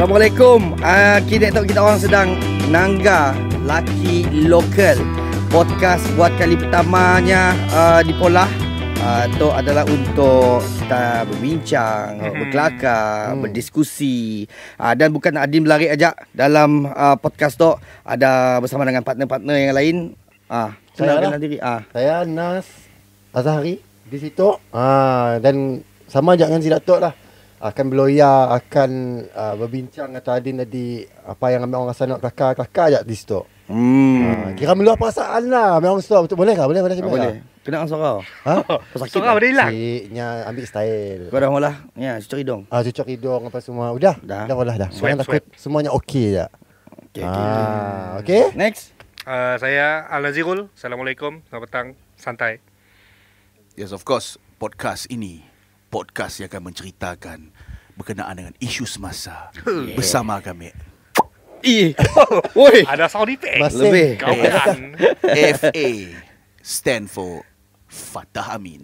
Assalamualaikum. Kita orang sedang nangga laki lokal. Podcast buat kali pertamanya di Polah. Itu adalah untuk kita berbincang, berkelakar, berdiskusi. Dan bukan Adim lari aja dalam podcast tu. Ada bersama dengan partner-partner yang lain. Kenalkan diri. Saya Nas Azhari di situ. Dan sama je dengan si Datuk lah. Akan berloya, akan berbincang atau Adin tadi apa yang ambil orang rasa nak kelakar je di situ. Kira meluah perasaan lah. Memang situ betul. Boleh kah? Boleh Boleh. Kena suara. Suara boleh hilang. Siknya ambil style. Kau dah mula? Ya, cucuk hidung. Cucuk hidung apa semua. Dah. Jangan takut. Semuanya okey je. Okey. Next. Saya Al-Nazirul. Assalamualaikum. Selamat petang. Santai. Yes, of course. Podcast ini podcast yang akan menceritakan berkenaan dengan isu semasa bersama kami. Woi. Ada sound effect. Lebih. Kawan. FA stand for Fatah Amin.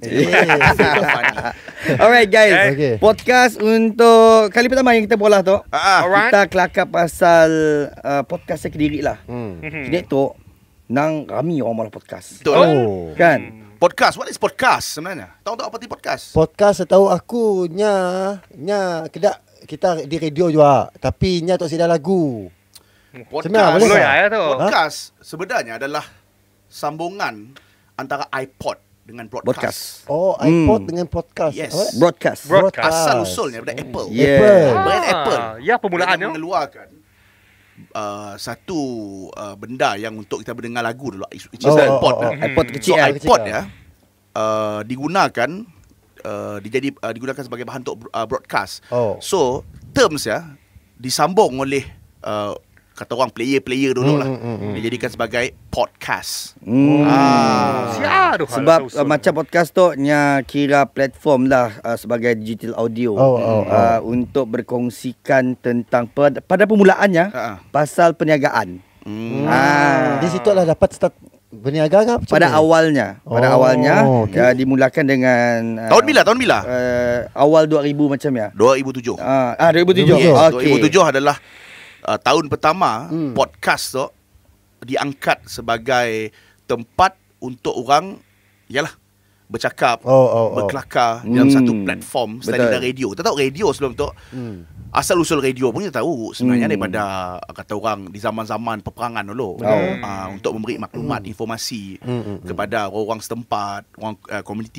Alright guys, Okay. podcast untuk kali pertama yang kita bola tu. Alright. Kita kelakar pasal podcast saya Kediri lah. Kediri tu nang rami orang malah podcast. Betul. Kan? Podcast, what is podcast sebenarnya? Tahu tak apa arti podcast? Podcast setahu aku nya kedak kita di radio juga, tapi nya tok sedia lagu. Sebenarnya, Podcast, boleh tak? podcast sebenarnya adalah sambungan antara iPod dengan broadcast. Podcast. iPod dengan podcast. Yes. Apa? Broadcast. Asal usulnya daripada Apple. Yeah. Brand Apple. Ya, permulaannya. Dia mengeluarkan satu benda yang untuk kita mendengar lagu dulu, which is iPod. iPod So kecil. iPod digunakan digunakan sebagai bahan untuk broadcast. So terms disambung oleh kata orang player dulu lah. Dijadikan sebagai podcast. Sebab macam podcast tu nya kira platform lah sebagai digital audio untuk berkongsikan tentang pada permulaannya pasal perniagaan. Di situ lah dapat start berniaga ke? Pada awalnya dimulakan dengan Tahun bila? awal 2000 macam ya. 2007. 2007. Yes, Okey. 2007 adalah tahun pertama podcast tu diangkat sebagai tempat untuk orang bercakap, berkelakar dalam satu platform selain dari radio. Kita tahu radio sebelum tu asal usul radio pun kita tahu sebenarnya daripada kata orang di zaman-zaman peperangan dulu untuk memberi maklumat, informasi kepada orang setempat, orang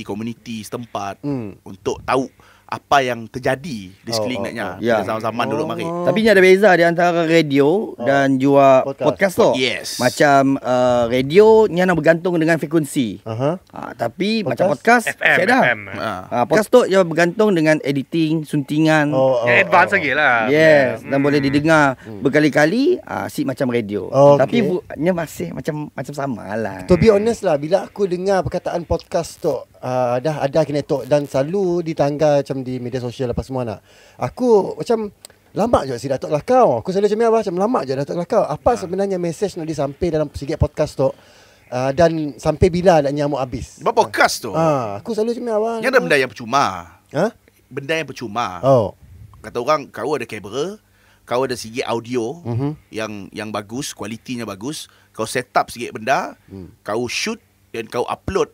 komuniti setempat untuk tahu apa yang terjadi di sekelilingnya pada zaman-zaman dulu mari. Tapi ni ada beza di antara radio dan juga podcast tu. Yes. Macam radio ni nak bergantung dengan frekuensi. Tapi macam podcast FM. podcast tu dia bergantung dengan editing, suntingan. Yang advance lagi lah. Yes, dan boleh didengar berkali-kali macam radio. Tapi nya masih macam sama lah. To be honest lah, bila aku dengar perkataan podcast tu dah ada kena tok dan selalu di tangga macam di media sosial apa semua nak. Aku macam lama je si Datuk Lakau. Aku selalu macam lama je Datuk Lakau. Apa sebenarnya mesej nak disampaikan dalam sikit podcast tu? Dan sampai bila nak nyamuk habis? Sebab podcast tu aku selalu macam awal. ni ada benda yang percuma. Benda yang percuma. Kata orang, kau ada kamera, kau ada sikit audio yang bagus, kualitinya bagus, kau set up sikit benda, kau shoot dan kau upload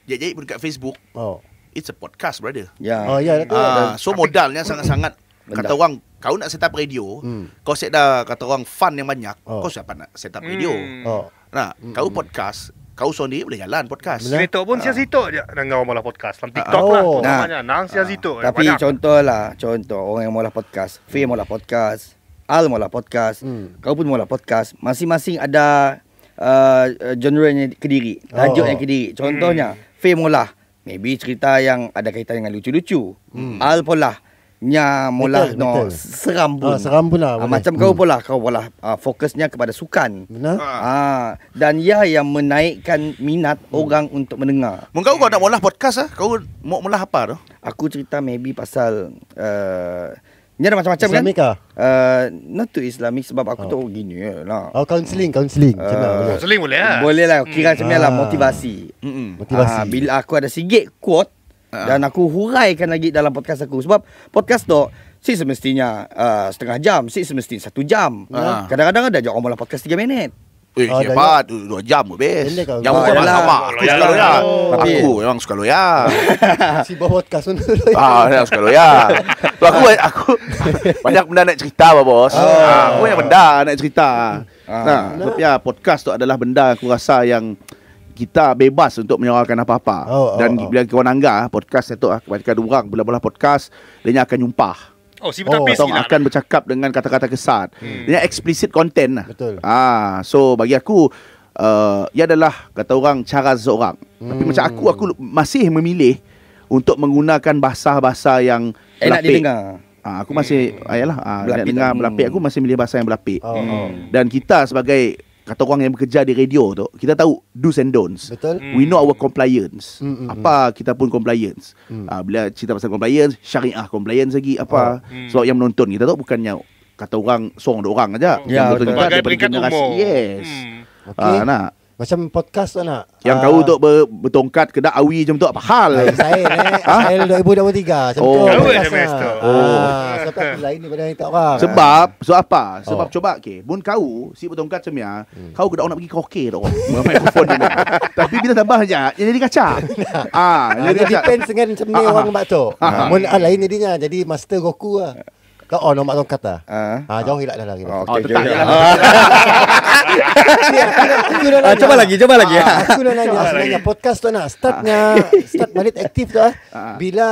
jadi pun dekat Facebook. It's a podcast, brother. So modalnya sangat-sangat. Kata orang, kau nak set up radio, kau set dah kata orang fund yang banyak, kau siapa nak set up radio. Kau podcast, kau sendiri boleh jalan podcast. Situ pun situ je nang malah podcast. Dalam TikTok lah. Namanya nang situ. Tapi contoh orang yang mula podcast, Faye mula podcast, Al mula podcast, kau pun mula podcast. Masing-masing ada genre yang Kediri, tajuk yang Kediri. Contohnya Faye mula maybe cerita yang ada kaitan dengan lucu-lucu. Al pula nya mula seram pun. Seram pun lah. Macam kau pula fokusnya kepada sukan. Benar. Dan yang menaikkan minat orang untuk mendengar. Mungkin kau nak mula podcast kau mau mula apa tu? Aku cerita maybe pasal ni ada macam-macam Islamik kan? Not too Islamic sebab aku tahu gini lah. Counselling. Macam mana? Counselling boleh lah. Boleh lah. Kira macam ni lah motivasi. Motivasi. Bila aku ada sikit quote dan aku huraikan lagi dalam podcast aku. Sebab podcast tu Si semestinya setengah jam, si semestinya 1 jam. Kadang-kadang ada je orang mula podcast 3 minit. Siapa 2 jam habis. Jam adalah sama. Aku suka loya. Aku memang suka loya. Si bawa podcast pun. Memang suka loya. Aku banyak benda nak cerita bos. Aku banyak benda nak cerita. Nah, tapi podcast tu adalah benda aku rasa yang kita bebas untuk menyuarakan apa-apa. Dan bila kawan Angga podcast tu kebanyakan orang bola-bola podcast dia akan nyumpah. Atau akan bercakap dengan kata-kata kesat. Dia explicit content lah. Betul. So bagi aku ia adalah kata orang cara seseorang. Tapi macam aku masih memilih untuk menggunakan bahasa-bahasa yang enak berlapik. didengar. Aku masih nak dengar berlapik, aku masih milih bahasa yang berlapik. Dan kita sebagai kata orang yang bekerja di radio tu, kita tahu do's and don'ts. Betul. We know our compliance. Apa kita pun compliance. Bila cerita pasal compliance, syariah compliance lagi apa. Sebab yang menonton kita tu bukannya kata orang seorang dua orang aja. Ya, betul. Sebagai peringkat umum. Yes. Okay. Nak Macam podcast tu nak. yang kau tu bertongkat ke awi macam tu apa hal? Saya 2023 macam tu. Podcast lah. Sebab aku lain daripada yang tak orang. Sebab apa? Sebab coba mun kau si bertongkat macam ya, kau kena nak pergi karaoke tu. Mikrofon dia. Tapi bila tambah je jadi kacak. Jadi depends dengan macam ni orang buat tu. Mun lain jadinya jadi master Goku lah. Kau nombak tongkat lah. Jauh hilak dah lagi. Coba lagi. Aku dah nanya sebenarnya podcast tu nak start balik aktif tu bila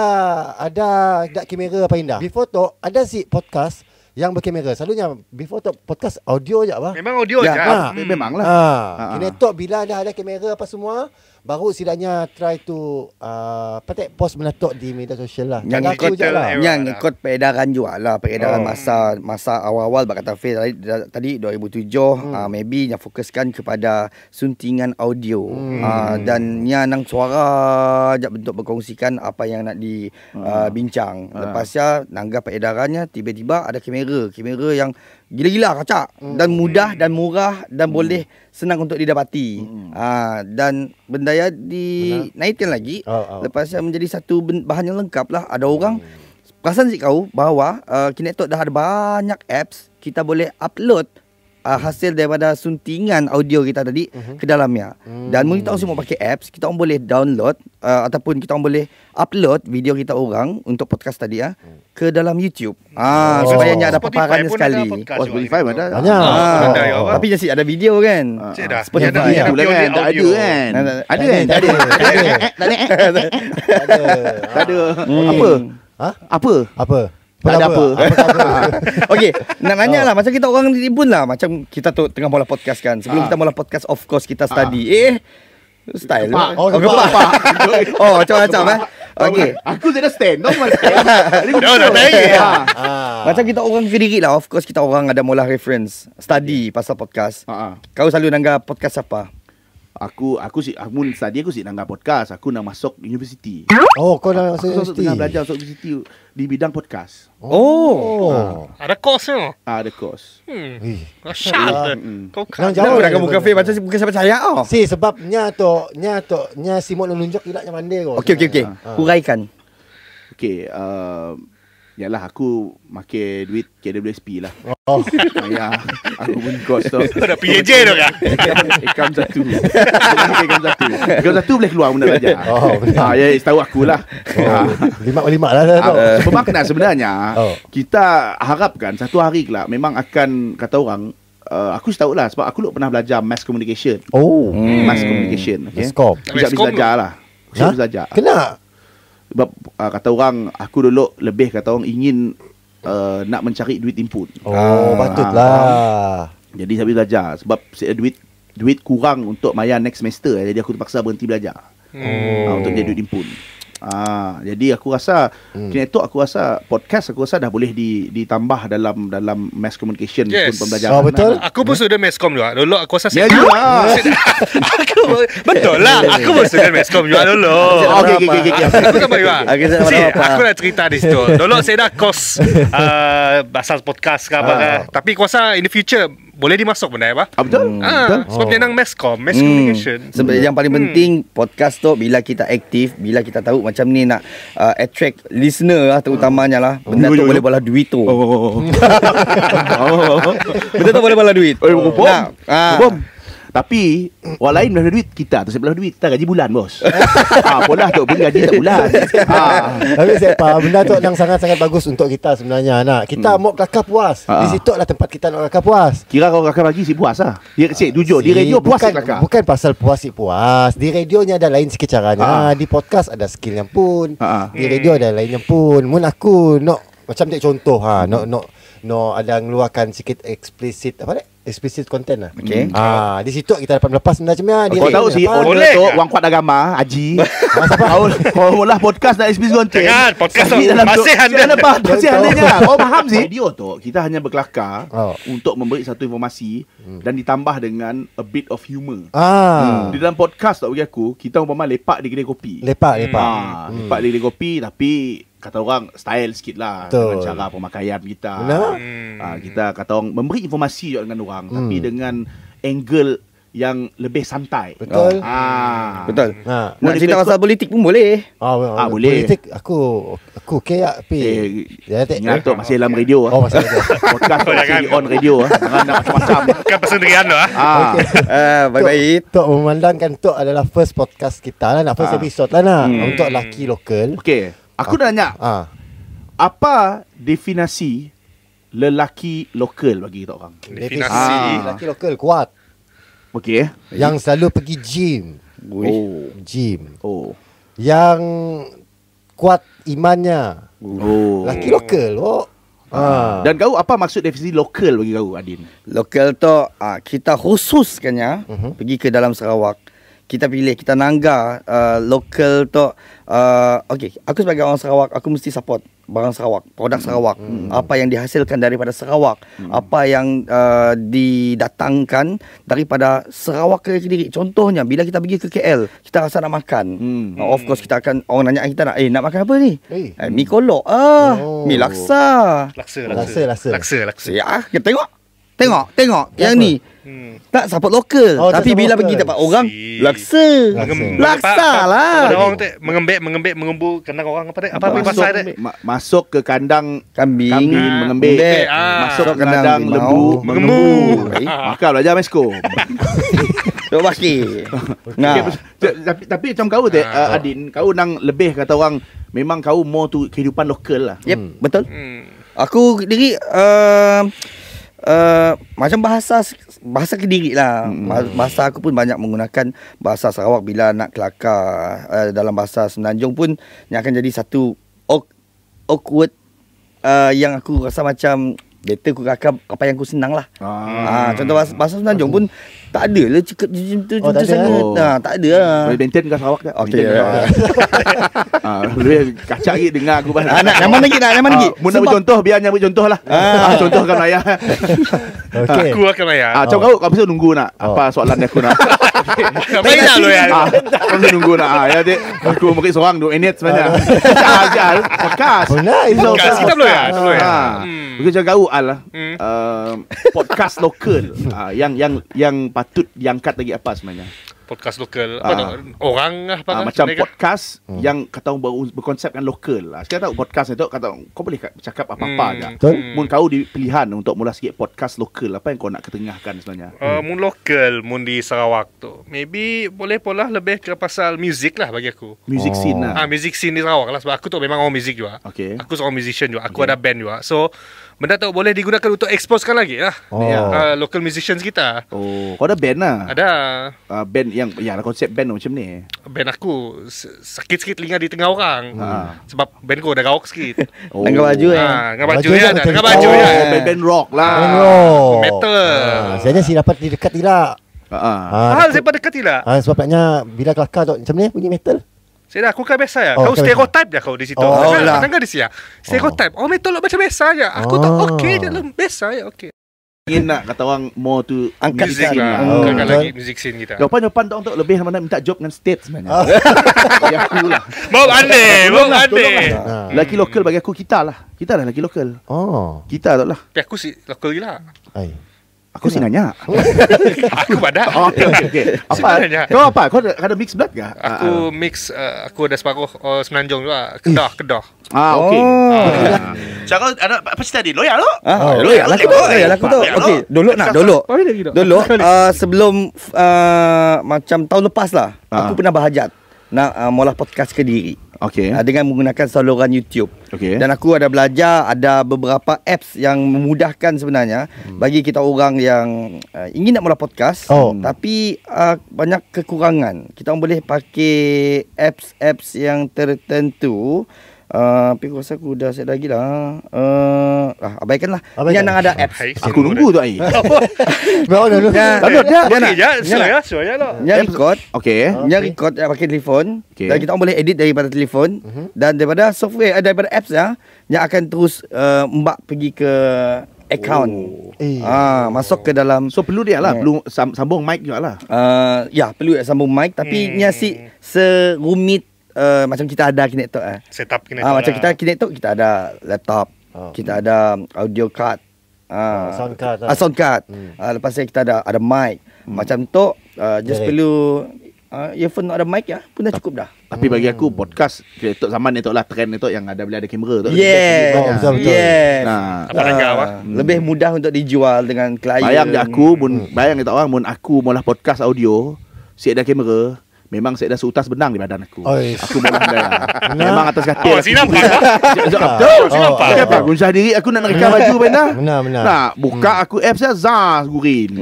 ada kamera apa indah. Before tu ada si podcast yang berkamera. Selalunya before tu podcast audio je apa? Memang audio je. Memanglah. Kini tu bila dah ada kamera apa semua, baru sidaknya try to patek post menatuk di media sosial lah. Yang ikut peredaran juga lah. Peredaran masa awal-awal kata Fir tadi 2007 maybe yang fokuskan kepada suntingan audio dan yang suara je bentuk berkongsikan apa yang nak dibincang. Lepasnya nangga peredarannya tiba-tiba ada kamera yang gila-gila kacak dan mudah dan murah dan boleh senang untuk didapati. Dan benda yang dinaikkan lagi lepasnya menjadi satu bahan yang lengkap lah. Ada orang perasan si kau bahawa Kinetok dah ada banyak apps kita boleh upload hasil daripada suntingan audio kita tadi ke dalamnya. Dan kita orang semua pakai apps, kita orang boleh download ataupun kita orang boleh upload video kita orang untuk podcast tadi ke dalam YouTube. Supaya ada paparannya sekali. Spotify ada. Tapi jadi ada video kan. Spotify ada kan. Ada. Apa? Tak ada apa. Okey, nak nanya lah macam kita orang ni pun lah macam kita tu tengah mula podcast kan. Sebelum kita mula podcast of course kita study. Style. Gepak. Macam-macam Okey. Aku tidak stand. Macam kita orang sendiri lah. Of course kita orang ada mula reference study pasal podcast. Kau selalu nangga podcast apa? Aku study aku nangga podcast. Aku nak masuk universiti. Kau nak masuk universiti. Aku tengah belajar masuk universiti di bidang podcast. Ada course Ada course. Asyik. Kau kan jauh dah kamu kafe macam bukan siapa saya sebabnya si Mok nunjuk ilaknya mandai kau. Okey. Huraikan. Okey, yalah aku makan duit KWSP lah. Ya, aku pun kos tu. Ada PJ tu kan? Ikam satu boleh keluar benda belajar. Ya, tahu aku lah. 5 lah tu. Bermakna sebenarnya kita harapkan satu hari kelak memang akan kata orang aku tahu lah sebab aku pernah belajar mass communication. Mass communication. Bisa belajar lah. Bisa belajar. Kena. Sebab kata orang aku dulu lebih kata orang ingin nak mencari duit input. Patutlah. Jadi saya belajar sebab duit kurang untuk bayar next semester. Jadi aku terpaksa berhenti belajar untuk jadi duit input. Jadi aku rasa Kinetok aku rasa podcast aku rasa dah boleh ditambah dalam mass communication pun pembelajaran. Betul. Aku pun sudah masscom juga. Dulu aku rasa betul lah. Aku pun sudah masscom juga dulu. Okey. Aku sama juga. Aku nak cerita di situ. Dulu saya dah course pasal podcast ke apa. Tapi aku rasa in the future boleh dimasuk benda apa? Betul? Sebab dia nang mass communication. Sebab yang paling penting podcast tu bila kita aktif, bila kita tahu macam ni nak attract listener lah terutamanya lah. Benda tu boleh bala duit tu. Benda tu boleh bala duit. Bom. Tapi orang lain belah duit, kita tu belah duit. Kita gaji bulan, bos. Polah tu pun gaji tak bulan. Tapi saya faham benda tu yang sangat-sangat bagus untuk kita sebenarnya. Kita mau kelakar puas. Di situ lah tempat kita nak kelakar puas. Kira kalau kelakar pagi si puas lah. Dia jujur di radio puas kelakar. Bukan pasal puas si puas. Di radionya ada lain sikit caranya. Di podcast ada skill yang pun. Di radio ada lain yang pun. Mun aku macam dia contoh ada ngeluarkan sikit explicit explicit content lah. Okay. Di situ kita dapat melepas benda macam ni. Kau tahu si owner tu Wang Kuat Agama Haji. Kau mula podcast dan explicit content. Jangan podcast tu masih handanya. Kau faham sih? Radio tu kita hanya berkelakar untuk memberi satu informasi dan ditambah dengan a bit of humor. Di dalam podcast tu bagi aku, kita umpama lepak di kedai kopi. Lepak. Lepak di kedai kopi tapi kata orang style sikit lah dengan cara pemakaian kita. Kita kata orang memberi informasi juga dengan orang tapi dengan angle yang lebih santai. Betul. Betul. Nak cerita pasal politik pun boleh. Boleh. Politik aku kayak Ingat tu masih dalam radio. Masih radio. Podcast masih on radio. Jangan nak macam-macam. Bukan persendirian tu Baik-baik. Tok memandangkan Tok adalah first podcast kita lah, first episode lah untuk laki lokal. Okey. Aku dah tanya. Apa definisi lelaki lokal bagi kita orang? Definisi lelaki lokal kuat. Okey. Yang selalu pergi gym. Gym. Yang kuat imannya. Lelaki lokal. Dan kau apa maksud definisi lokal bagi kau, Adin? Lokal tu kita khususkannya pergi ke dalam Sarawak. Kita pilih, kita nangga lokal tu. Okay, aku sebagai orang Sarawak, aku mesti support barang Sarawak, produk Sarawak. Apa yang dihasilkan daripada Sarawak, apa yang didatangkan daripada Sarawak ke Kediri. Contohnya bila kita pergi ke KL, kita rasa nak makan. Of course kita akan, orang nanya kita nak makan apa ni? Mi kolok. Mi laksa. Laksa. Ya, kita tengok yang ni. Tak support lokal. Tapi bila pergi tempat orang, laksa lah. Orang tu mengembul kandang orang apa pasal dia? Masuk ke kandang kambing mengembik. Masuk ke kandang lembu mengembul. Makan belajar Mesko. Tu pasti. Tapi macam kau tu Adin, kau nang lebih kata orang memang kau more tu kehidupan lokal lah. Yep, betul. Aku diri macam bahasa Kediri lah. Bahasa aku pun banyak menggunakan bahasa Sarawak. Bila nak kelakar dalam bahasa Semenanjung pun yang akan jadi satu awkward yang aku rasa macam better aku kelakar apa yang aku senang lah. Contoh bahasa Semenanjung pun tak ada lah cakap macam tu sangat. Tak ada lah. Boleh maintain kat Sarawak tak? Okay. Lebih kacak lagi dengar aku bahasa. Nyaman lagi. Mun nak bercontoh, biar nyambut contoh lah. Contohkan ayah. Aku akan ayah. Macam kau bisa nunggu nak apa soalan aku nak. Baiklah lo ya. Kau bisa nunggu nak. Aku mungkin seorang 2 minit sebenarnya. Ajar podcast. Podcast kita belum ya. Mungkin macam kau lah. Podcast lokal yang patut diangkat lagi apa sebenarnya? Podcast lokal orang apa macam podcast yang kata orang berkonsepkan lokal. Sekarang tahu podcast itu kata kau boleh bercakap apa-apa aja. Mun kau dipilihan untuk mula sikit podcast lokal, apa yang kau nak ketengahkan sebenarnya? Mun lokal, mun di Sarawak tu maybe boleh pola lebih ke pasal music lah bagi aku. Music scene lah. Music scene di Sarawak lah, sebab aku tu memang orang music juga. Aku seorang musician juga. Aku ada band juga. So benda tu boleh digunakan untuk exposekan lagi lah local musicians kita. Kau ada band lah? Ada band yang konsep band macam ni. Band aku sakit sikit telinga di tengah orang. Sebab band aku dah gauk sikit. Tengah baju Tengah baju ya. Band rock lah. Metal. Saya si dapat di dekat tidak. Hal saya pada dekat tidak. Sebabnya bila kelakar tu macam ni bunyi metal. Saya dah aku kan biasa ya. Kau stereotype je kau di situ. Tengah di sini. Stereotype. Metal macam biasa je. Aku tak okey je lah, biasa ya, okey. Ingin nak kata orang more tu angkat music lah. Angkat lagi music scene kita. Jawapan tu untuk lebih mana minta job dengan state sebenarnya. Bagi aku lah. Mau andai. Laki lokal bagi aku kita lah. Kita lah laki lokal. Kita tak lah. Tapi aku si lokal gila. Aku sih nanya. Aku pada. Okey. Apa? Kau apa? Kau ada mix blood ke? Aku mix, aku ada separuh Semenanjung juga. Kedah. Okey. Cara ada apa cerita dia? Loyak lo? Loyak lah aku tu. Okey, dulu sebelum macam tahun lepas lah, aku pernah berhajat nak mula podcast Kediri. Okey. Dengan menggunakan saluran YouTube. Okey. Dan aku ada belajar, ada beberapa apps yang memudahkan sebenarnya bagi kita orang yang ingin nak mula podcast, tapi banyak kekurangan. Kita orang boleh pakai apps yang tertentu. Tapi aku rasa aku dah set lagi lah. Abaikanlah. Yang nak ada apps. Aku nunggu tu ai. Download dia. Yang record. Okey. Yang record pakai telefon. Okay. Dan kita orang boleh edit daripada telefon. Dan daripada software, daripada apps yang akan terus mbak pergi ke account. Masuk ke dalam. So perlu dia lah, perlu sambung mic juga lah. Ya, perlu sambung mic. Tapi nyasi serumit macam kita ada Kinect Talk Setup Kinect Talk. macam kita Kinect Talk, kita ada laptop, kita ada audio card, sound card. Lepas tu kita ada mic. Macam tu just perlu earphone ada mic pun dah cukup dah. Tapi bagi aku podcast Kinect Talk zaman ni lah trend ni yang ada boleh ada kamera tu. Betul. Apa lagi awak? Lebih mudah untuk dijual dengan klien. Bayang je aku bayang kita orang mun aku mula podcast audio, si ada kamera, memang saya dah seutas benang di badan aku. Aku malah dah. Memang atas katil. Sinam kan? Kenapa? Guna diri aku nak rekam baju benar. Benar. Nah, buka aku apps Zaz gurin.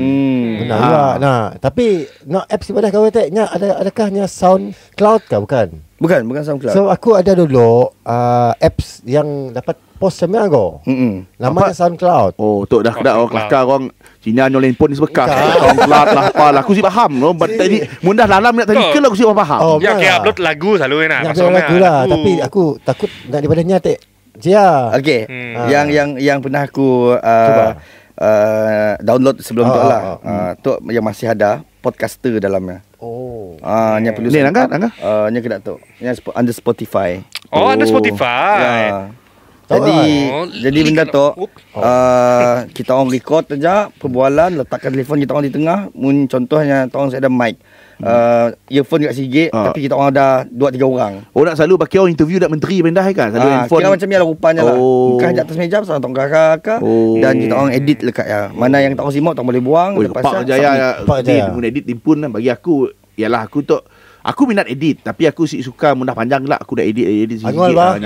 Benar juga. Nah, tapi apps ibadah kau teknya adakahnya SoundCloud ke bukan? Bukan SoundCloud. So aku ada dulu apps yang dapat post macam aku. Namanya SoundCloud. Oh, tu dah orang kelakar orang Cina nyolin pun ni sebekas. SoundCloud lah apalah. Aku sih faham loh. Tadi mudah dalam nak tadi ke aku sih faham. Ya, kita upload lagu selalu nak. Upload lagu lah. Tapi aku takut nak daripadanya Jia. Okey. Yang pernah aku download sebelum tu lah. Tu yang masih ada podcaster dalamnya. Yang perlu ni Angga? Yang kena tu. Yang under Spotify. Under Spotify. Jadi benda tu kita orang record saja perbualan, letakkan telefon kita orang di tengah. Contohnya kita orang saya ada mic. Earphone kat sikit, tapi kita orang ada 2-3 orang. Nak selalu pakai orang interview dak menteri benda kan? Selalu handphone. Kira macam ni lah rupanya lah. Bukan di atas meja pasal tong kakak. Dan kita orang edit lekat mana yang tak orang simak tak boleh buang. Lepas Jaya edit timpun bagi aku ialah aku minat edit, tapi aku suka mudah panjang lah. Aku dah edit sikit. Angol bah.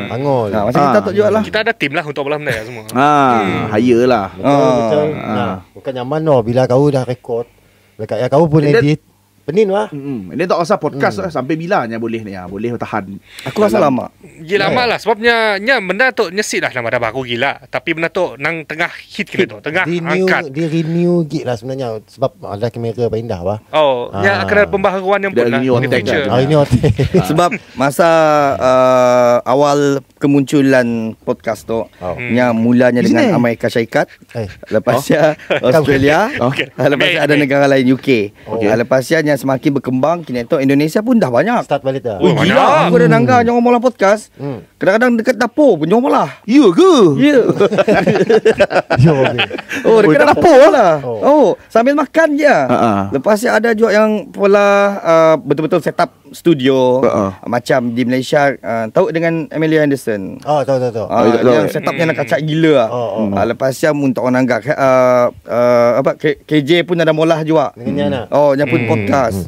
Angol. Macam kita tak jual lah. Kita ada tim lah untuk belah benda semua. Hire lah. Betul. Bukan nyaman bila kau dah record. Dekat kau pun edit. Penin lah. Dia tak rasa podcast sampai bilanya boleh ni boleh tahan. Aku rasa lama. Gila lama lah sebabnya benda tu nyesit dah dah baru gila. Tapi benda tu nang tengah hit kita tu, tengah angkat. Dia renew gig lah sebenarnya sebab ada kamera pindah bah. Yang akan ada pembaharuan yang pun lah. Sebab masa awal kemunculan podcast tu yang mulanya dengan Amerika Syarikat, lepasnya Australia, lepasnya ada negara lain UK. Lepasnya semakin berkembang, Kinect Talk Indonesia pun dah banyak. Start balik dah. Gila, aku ada nangga jangan malah podcast. Kadang-kadang dekat dapur pun jangan malah. Ya ke? Ya. Dekat dapur lah. Sambil makan je. Lepas ni ada juga yang pula betul-betul set up studio macam di Malaysia. Tahu dengan Amelia Anderson? Tahu. Yang set upnya nak kacak gila. Lepas ni untuk orang nanggak KJ pun ada molah juga. Yang pun podcast.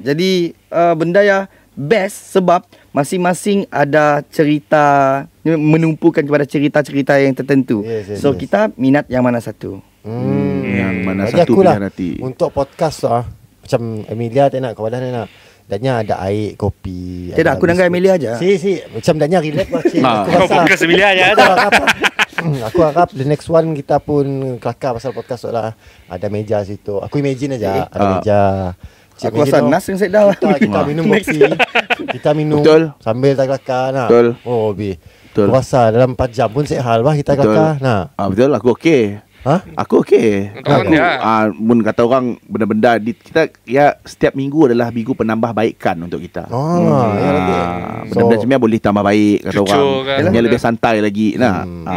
Jadi benda yang best sebab masing-masing ada cerita, menumpukan kepada cerita-cerita yang tertentu. So kita minat yang mana satu? Yang mana bagi satu pilihan nanti. Untuk podcast macam Emilia tak nak, kau dah nak. Danya ada air, kopi. Tidak, aku dengan Emilia aja. Si macam danya relax lah. Aku fokus Emilia aja. Aku harap the next one kita pun kelakar pasal podcast lah. Ada meja situ. Aku imagine aja ada meja. Aku rasa Nas yang set dah. Kita minum kopi. Kita minum sambil tak kelakar nak. Betul. Aku rasa dalam 4 jam pun sehal bah kita kelakar. Betul, aku okey. Aku okey. Mun kata orang benda-benda kita setiap minggu adalah minggu penambah baikan untuk kita. Benda-benda macam ni boleh tambah baik kata orang. Yang lebih santai lagi.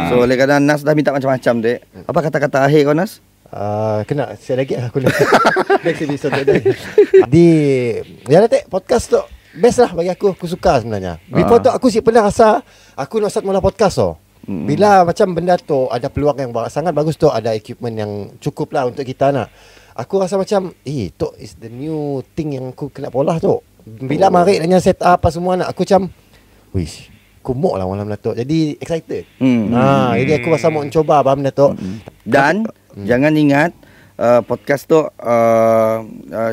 So oleh kerana Nas dah minta macam-macam dek. Apa kata-kata akhir kau Nas? Kena share lagi aku next episode di podcast tu best lah bagi aku suka sebenarnya. Before tu aku pernah rasa aku nak start mula podcast tu. Bila macam benda tu ada peluang yang sangat bagus tu, ada equipment yang cukup lah untuk kita nak. Aku rasa macam tu is the new thing yang aku kena polah tu. Bila mari dengan set up apa semua nak, aku macam wish kumuk lah malam tu. Jadi excited. Jadi aku rasa mau mencoba benda tu. Dan jangan ingat podcast tu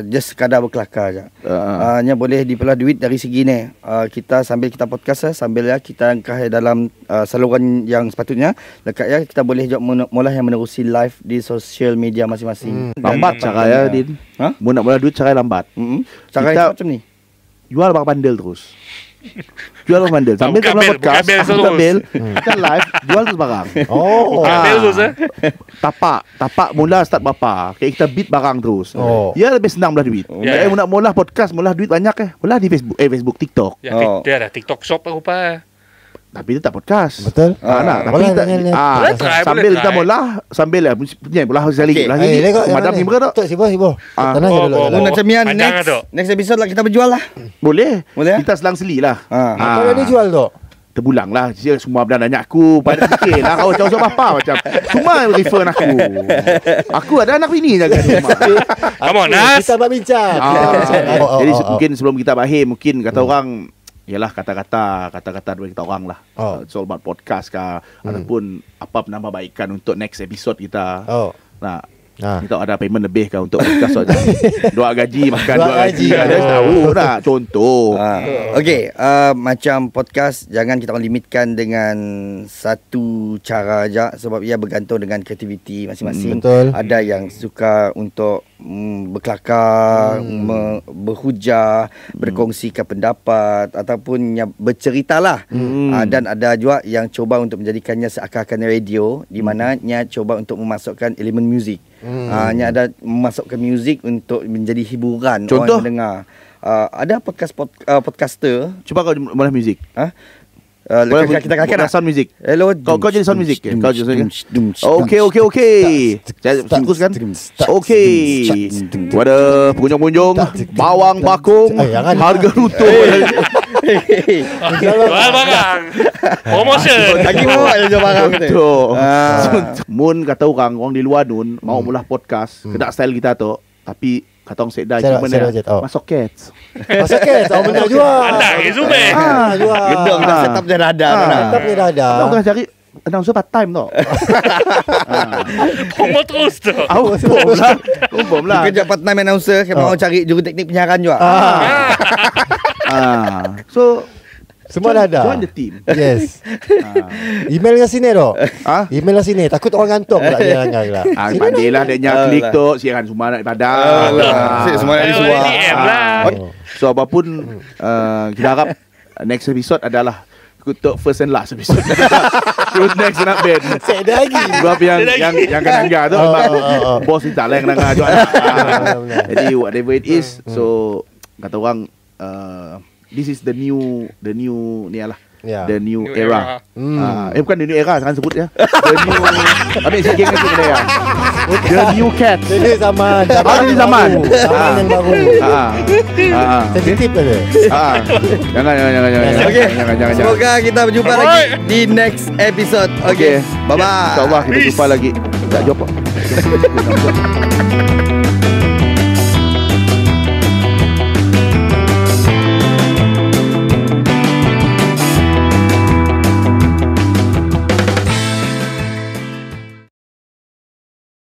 just sekadar berkelakar je. Hanya boleh diperlah duit dari segi ni. Kita sambil kita podcast sambil kita angkah dalam saluran yang sepatutnya. Dekat kita boleh mula yang menerusi live di social media masing-masing. Lambat cara ya Din. Mau nak mula duit cara lambat. Cara macam ni. Jual bang bandel terus. Jual bandel sambil kita podcast, kita live jual terus barang. Tapak mula start berapa, kayak kita beat barang terus. Ya lebih senang belah duit. Nak mula podcast, mula duit banyak mula di Facebook, TikTok. Dia ada TikTok shop apa. Tapi itu tak podcast. Betul. Tapi sambil kita mula, sambil punya mula sekali. Madam ni berapa tak? Sibuk. Tenang je dulu. Macam next episode lah kita berjual lah. Boleh. Kita selang seli lah. Apa dia jual tu? Terbulang lah. Semua benda nanya aku. Pada fikir lah kau jauh apa macam. Cuma refer aku. Aku ada anak bini jaga rumah. Come on Nas. Kita berbincang. Jadi mungkin sebelum kita bahir, mungkin kata orang, ialah kata-kata dari kita orang lah. It's all about podcast kah, ataupun apa penambahbaikan untuk next episode kita. Kita ada payment lebih kah untuk podcast saja. Dua gaji makan dua gaji. Ada tahu tak contoh. Okey, macam podcast jangan kita limitkan dengan satu cara aja sebab ia bergantung dengan kreativiti masing-masing. Ada yang suka untuk berkelakar, berhujah, berkongsikan pendapat ataupun berceritalah. Dan ada juga yang cuba untuk menjadikannya seakan-akan radio, di mana nya cuba untuk memasukkan elemen muzik. Nya ada memasukkan muzik untuk menjadi hiburan orang mendengar. Ada podcaster. Cuba kau malah muzik. Kita kakak sound music. Hello. Kau jadi sound music. Kau jadi. Okey. Saya teruskan. Okey. Pada pengunjung-pengunjung, bawang bakung harga runtuh. Jual barang. Promotion. Lagi mau ada jual barang tu. Mun kata orang di luar nun mau mula podcast, kedak style kita tu, tapi kata orang sedar masuk cats. Masuk cats. Awak benda jual. Anda resume. Jual. Gedung dah set up dia radar. Tetap ni dah ada. Orang tengah cari announcer part time tau. Promo terus tu. Bom lah. Kerja part time announcer, mau cari juru teknik penyiaran juga. So semua dah ada. Join the team. Yes. Email dengan sini tu. Email dengan sini. Takut orang gantung pula dia langgar lah. Pandailah dia klik tu, siaran semua nak padam. Semua nak disuap. So apapun kita harap next episode adalah untuk first and last episode. Terus next nak band. Saya ada lagi. Sebab yang kena anggar tu bos ni tak lah yang kena anggar juga. Jadi whatever it is, so kata orang this is the new ni lah. The new era. Bukan the new era, jangan sebut ya. The new ambil sikit geng sikit ya. The new cat. Ini zaman zaman yang baru. Sensitif ke dia? Jangan. Okey. Semoga kita berjumpa lagi di next episode. Okey. Bye bye. InsyaAllah kita jumpa lagi. Tak jumpa.